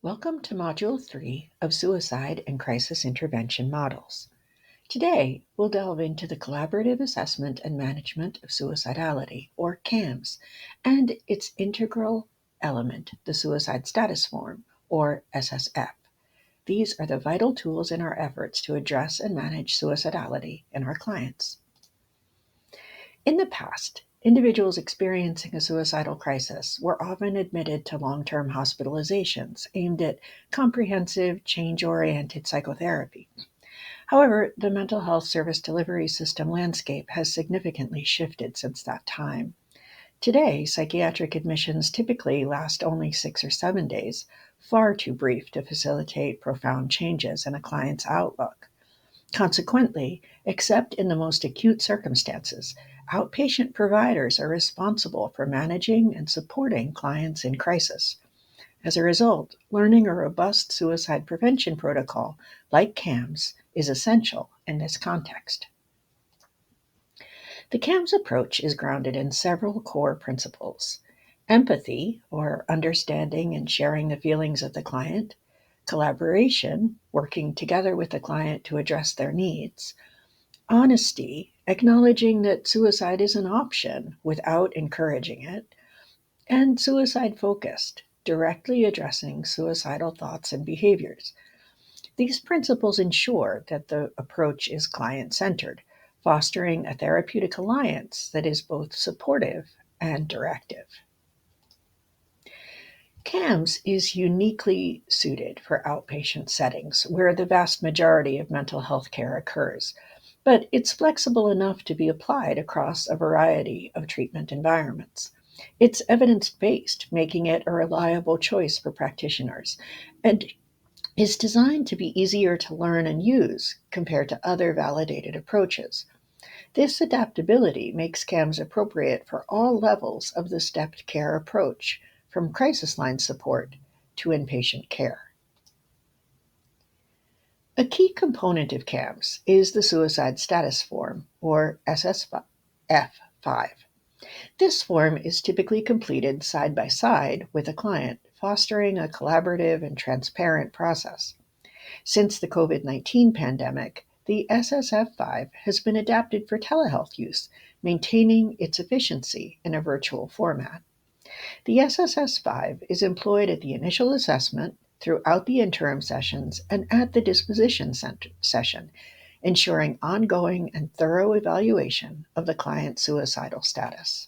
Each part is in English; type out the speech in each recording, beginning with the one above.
Welcome to Module 3 of Suicide and Crisis Intervention Models. Today, we'll delve into the Collaborative Assessment and Management of Suicidality, or CAMS, and its integral element, the Suicide Status Form, or SSF. These are the vital tools in our efforts to address and manage suicidality in our clients. In the past, individuals experiencing a suicidal crisis were often admitted to long-term hospitalizations aimed at comprehensive, change-oriented psychotherapy. However, the mental health service delivery system landscape has significantly shifted since that time. Today, psychiatric admissions typically last only 6 or 7 days, far too brief to facilitate profound changes in a client's outlook. Consequently, except in the most acute circumstances, outpatient providers are responsible for managing and supporting clients in crisis. As a result, learning a robust suicide prevention protocol like CAMS is essential in this context. The CAMS approach is grounded in several core principles: empathy, or understanding and sharing the feelings of the client; collaboration, working together with the client to address their needs; honesty, acknowledging that suicide is an option without encouraging it; and suicide focused, directly addressing suicidal thoughts and behaviors. These principles ensure that the approach is client centered, fostering a therapeutic alliance that is both supportive and directive. CAMS is uniquely suited for outpatient settings where the vast majority of mental health care occurs, but it's flexible enough to be applied across a variety of treatment environments. It's evidence-based, making it a reliable choice for practitioners, and is designed to be easier to learn and use compared to other validated approaches. This adaptability makes CAMS appropriate for all levels of the stepped care approach, from crisis line support to inpatient care. A key component of CAMS is the Suicide Status Form, or SSF5. This form is typically completed side by side with a client, fostering a collaborative and transparent process. Since the COVID-19 pandemic, the SSF5 has been adapted for telehealth use, maintaining its efficiency in a virtual format. The SSS5 is employed at the initial assessment, throughout the interim sessions, and at the disposition session, ensuring ongoing and thorough evaluation of the client's suicidal status.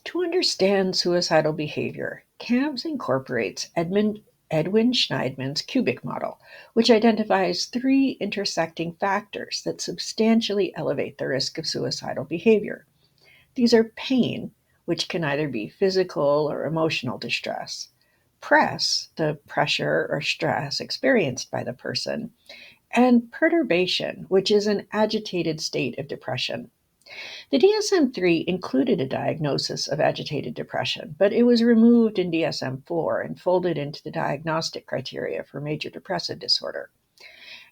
To understand suicidal behavior, CAMS incorporates Edwin Shneidman's cubic model, which identifies three intersecting factors that substantially elevate the risk of suicidal behavior. These are pain, which can either be physical or emotional distress; the pressure or stress experienced by the person; and perturbation, which is an agitated state of depression. The DSM-3 included a diagnosis of agitated depression, but it was removed in DSM-4 and folded into the diagnostic criteria for major depressive disorder.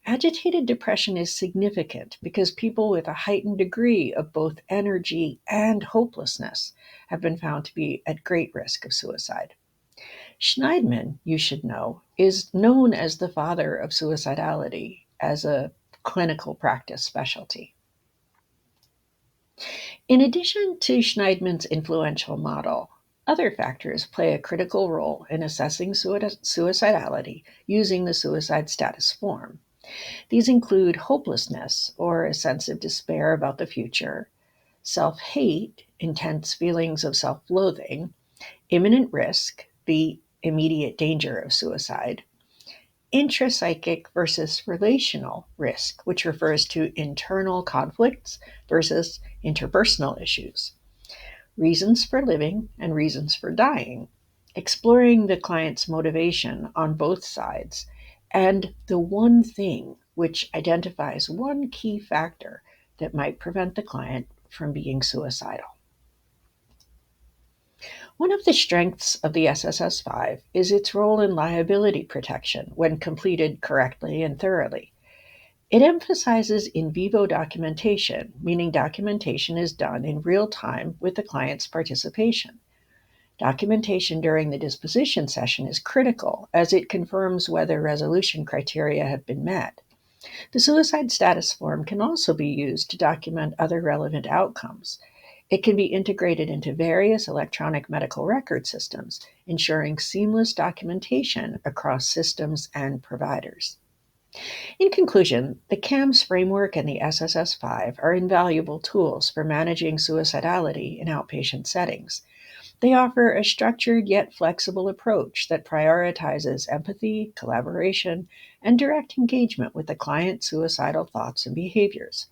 Agitated depression is significant because people with a heightened degree of both energy and hopelessness have been found to be at great risk of suicide. Shneidman, you should know, is known as the father of suicidality as a clinical practice specialty. In addition to Shneidman's influential model, other factors play a critical role in assessing suicidality using the suicide status form. These include hopelessness, or a sense of despair about the future; self-hate, intense feelings of self-loathing; imminent risk, the immediate danger of suicide; intrapsychic versus relational risk, which refers to internal conflicts versus interpersonal issues; reasons for living and reasons for dying, exploring the client's motivation on both sides; and the one thing, which identifies one key factor that might prevent the client from being suicidal. One of the strengths of the SSS5 is its role in liability protection when completed correctly and thoroughly. It emphasizes in vivo documentation, meaning documentation is done in real time with the client's participation. Documentation during the disposition session is critical as it confirms whether resolution criteria have been met. The suicide status form can also be used to document other relevant outcomes. It can be integrated into various electronic medical record systems, ensuring seamless documentation across systems and providers. In conclusion, the CAMS framework and the SSS-5 are invaluable tools for managing suicidality in outpatient settings. They offer a structured yet flexible approach that prioritizes empathy, collaboration, and direct engagement with the client's suicidal thoughts and behaviors.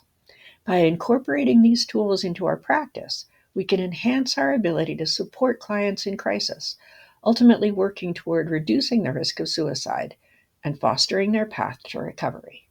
By incorporating these tools into our practice, we can enhance our ability to support clients in crisis, ultimately working toward reducing the risk of suicide and fostering their path to recovery.